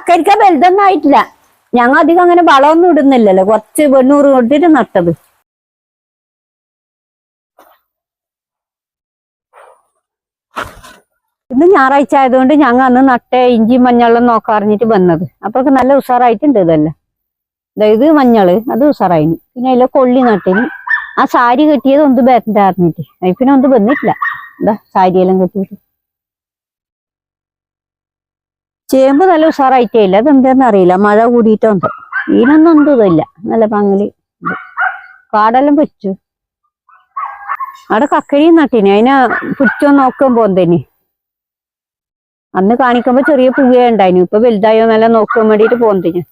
കക്കരിക്ക വലുതൊന്നും ആയിട്ടില്ല. ഞങ്ങൾ അധികം അങ്ങനെ വളമൊന്നും ഇടുന്നില്ലല്ലോ, കുറച്ച് 100 കൊണ്ടിട്ട് നട്ടത്. ഇന്ന് ഞായറാഴ്ച ആയതുകൊണ്ട് ഞങ്ങൾ അന്ന് നട്ടേ ഇഞ്ചി മഞ്ഞളും നോക്കാറിഞ്ഞിട്ട് വന്നത്. അപ്പൊ നല്ല ഉഷാറായിട്ടുണ്ട്. ഇതല്ലേ ഇത് മഞ്ഞള്, അത് ഉഷാറായിന്. പിന്നെ അതിലെ കൊള്ളി നട്ടിന്. ആ സാരി കെട്ടിയത് ഒന്ന് ബേറ്റ അറിഞ്ഞിട്ട് പിന്നെ ഒന്ന് വന്നിട്ടില്ല. എന്താ സാരിയെല്ലാം കെട്ടിയിട്ട് ചേമ്പ് നല്ല ഉഷാറായിട്ടേ ഇല്ല. അതെന്താന്ന് അറിയില്ല, മഴ കൂടിയിട്ടോ ഇതിനൊന്നും ഒന്നും നല്ല പങ്ങല്. കാടെല്ലാം വെച്ചു. അവിടെ കക്കരിയും നട്ടിന്. അതിനെ പിടിച്ചോ നോക്കാൻ പോന്തേന്. അന്ന് കാണിക്കുമ്പോ ചെറിയ പൂവേ ഉണ്ടായിന്. ഇപ്പൊ വലുതായോ നല്ല നോക്കാൻ വേണ്ടിട്ട് പോന്തേന്.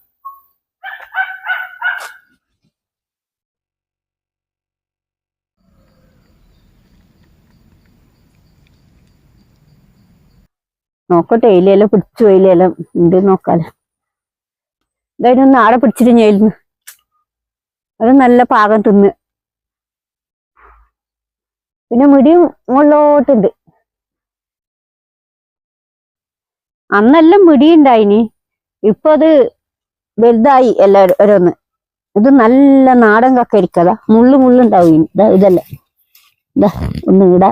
നോക്കട്ടെ, ഇലയെല്ലാം പിടിച്ചു. ഇലയെല്ലാം ഉണ്ട് നോക്കാലോ. ഇതായിരുന്നു ആടെ പിടിച്ചിട്ട് ഞായിരുന്നു. അത് നല്ല പാകം തിന്ന്. പിന്നെ മുടിയും മുകളിലോട്ടുണ്ട്. അന്നെല്ലാം മുടിയുണ്ടായിനി. ഇപ്പൊ അത് വലുതായി എല്ലാവരും ഓരോന്ന്. ഇത് നല്ല നാടൻ കക്കരിക്കതാ. മുള്ളുണ്ടാവും. ഇതല്ല ഇതാ ഒന്ന് ഇടാ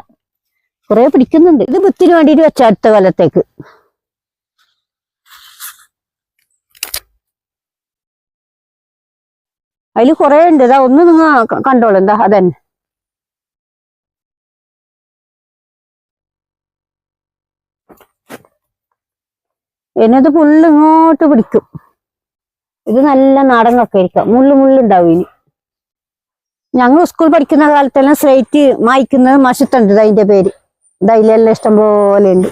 കുറെ പിടിക്കുന്നുണ്ട്. ഇത് വിത്തിന് വേണ്ടിട്ട് വെച്ച അടുത്ത കൊല്ലത്തേക്ക്. അതിൽ കുറെ ഉണ്ട്. ഇതാ ഒന്ന് നിങ്ങൾ കണ്ടോളൂ. എന്താ അതന്നെ. എന്നത് ഫുള്ള് ഇങ്ങോട്ട് പിടിക്കും. ഇത് നല്ല നാടൻ കക്കരിക്ക. മുള്ളുണ്ടാവും. ഇനി ഞങ്ങൾ സ്കൂൾ പഠിക്കുന്ന കാലത്തെല്ലാം സ്ലേറ്റ് മായ്ക്കുന്നത് മഷത്തുണ്ട്. അതിന്റെ പേര് ഇതെല്ലാം ഇഷ്ടം പോലെ ഉണ്ട്.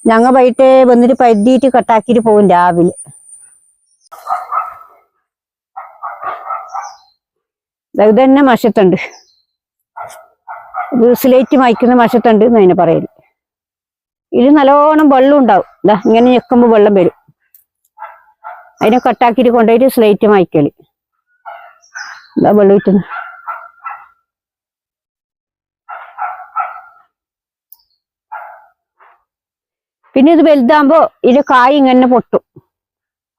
ഞങ്ങൾ വൈകിട്ട് വന്നിട്ട് പരുതിയിട്ട് കട്ടാക്കിയിട്ട് പോകും രാവിലെ. ഇത് തന്നെ മഷത്തുണ്ട്. ഇത് സ്ലേറ്റ് മായ്ക്കുന്ന മഷത്തുണ്ട് എന്ന് അതിനെ പറയല്. ഇത് നല്ലോണം വെള്ളം ഉണ്ടാവും. ഇങ്ങനെ ഞെക്കുമ്പോ വെള്ളം വരും. അതിനെ കട്ടാക്കിയിട്ട് കൊണ്ടുപോയിട്ട് സ്ലേറ്റ് മായ്ക്കല്. വെള്ളം ഇട്ടുന്നു. പിന്നെ ഇത് വലുതാകുമ്പോ ഇതിന്റെ കായ് ഇങ്ങനെ പൊട്ടും.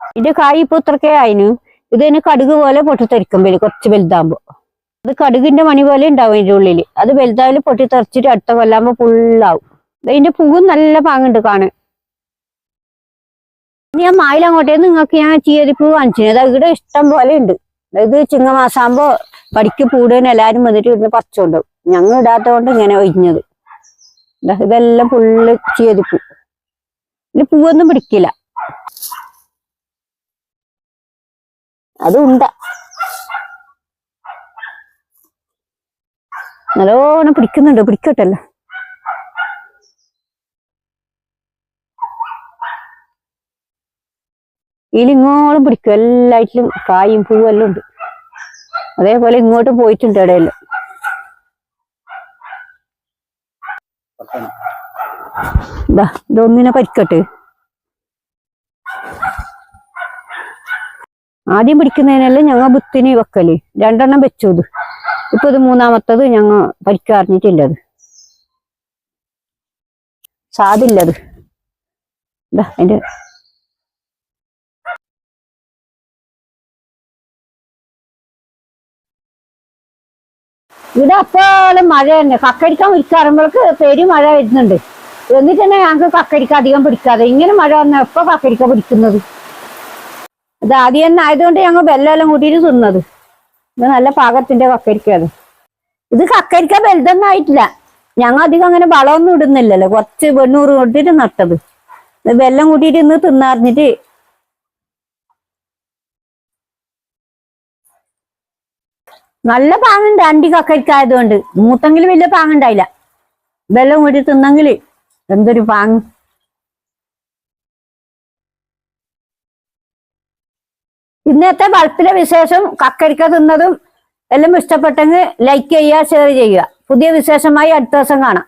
ഇതിന്റെ കായ് ഇപ്പൊ ഇത്രക്കേ ആയിന്. ഇതിന് കടുക് പോലെ പൊട്ടിത്തെറിക്കും കുറച്ച് വലുതാകുമ്പോ. അത് കടുകിന്റെ മണി പോലെ ഉണ്ടാവും ഇതിന്റെ ഉള്ളില്. അത് വലുതായാലും പൊട്ടിത്തെറിച്ചിട്ട് അടുത്ത കൊല്ലാകുമ്പോ ഫുള്ളാവും. ഇതിന്റെ പൂവും നല്ല പാങ്ങുണ്ട് കാണാൻ. ഞാൻ മായിലങ്ങോട്ടേന്ന് നിങ്ങൾക്ക് ഞാൻ ചീയരിപ്പൂ കാണിച്ചു. അത് ഇവിടെ ഇഷ്ടം പോലെ ഉണ്ട്. ഇത് ചിങ്ങമാസാകുമ്പോ പടിക്ക് പൂടേന് എല്ലാരും വന്നിട്ട് ഇവിടുന്ന് പറിച്ചുകൊണ്ടുപോകും. ഞങ്ങൾ ഇടാത്ത കൊണ്ട് ഇങ്ങനെ ഒഴിഞ്ഞത്. ഇതെല്ലാം ഫുള്ള് ചീയരിപ്പൂ. ഇത് പൂവൊന്നും പിടിക്കില്ല. അതുണ്ട നല്ലോണം പിടിക്കുന്നുണ്ട്. പിടിക്കട്ടല്ലോ. ഇതിലിങ്ങോളം പിടിക്കും. എല്ലാറ്റിലും കായും പൂവെല്ലാം ഉണ്ട്. അതേപോലെ ഇങ്ങോട്ട് പോയിട്ടുണ്ട് ഇടയില്. ഇതൊന്നിനെ പരിക്കട്ട്. ആദ്യം പിടിക്കുന്നതിനെല്ലാം ഞങ്ങൾ വിത്തിന് വെക്കല്. 2 എണ്ണം വെച്ചു. ഇപ്പൊ ഇത് 3ാമത്തത് ഞങ്ങൾ പരിക്കറിഞ്ഞിട്ടില്ലത്. സാധില്ലത്. അതിന്റെ ഇവിടെ അപ്പോഴും മഴ തന്നെ. കക്കരിക്കാൻ വിളിക്കാറുമ്പോഴേക്ക് പെരു മഴ വരുന്നുണ്ട്. എന്നിട്ട് തന്നെ ഞങ്ങൾക്ക് കക്കരിക്ക അധികം പിടിക്കാതെ. ഇങ്ങനെ മഴ വന്നാൽ എപ്പോ കക്കരിക്ക പിടിക്കുന്നത്. ഇത് ആദ്യം തന്നെ ആയതുകൊണ്ട് ഞങ്ങൾ വെല്ലമെല്ലാം കൂട്ടിയിട്ട് തിന്നത്. ഇത് നല്ല പാകത്തിന്റെ കക്കരിക്കത്. ഇത് കക്കരിക്ക വലുതൊന്നും ആയിട്ടില്ല. ഞങ്ങൾ അധികം അങ്ങനെ വളമൊന്നും ഇടുന്നില്ലല്ലോ, കുറച്ച് 100 കൊണ്ടിട്ട് നട്ടത്. വെല്ലം കൂട്ടിയിട്ട് ഇന്ന് തിന്നറിഞ്ഞിട്ട് നല്ല പാങ്ങുണ്ട്. അണ്ടി കക്കരിക്ക ആയതുകൊണ്ട്. മൂത്തെങ്കിൽ വലിയ പാങ്ങുണ്ടായില്ല. വെള്ളം കൂടി തിന്നെങ്കിൽ എന്തൊരു പാങ്ങ്. ഇന്നത്തെ വളപ്പിലെ വിശേഷം കക്കരിക്ക തിന്നതും എല്ലാം ഇഷ്ടപ്പെട്ടെങ്കിൽ ലൈക്ക് ചെയ്യുക, ഷെയർ ചെയ്യുക. പുതിയ വിശേഷമായി അടുത്ത ദിവസം കാണാം.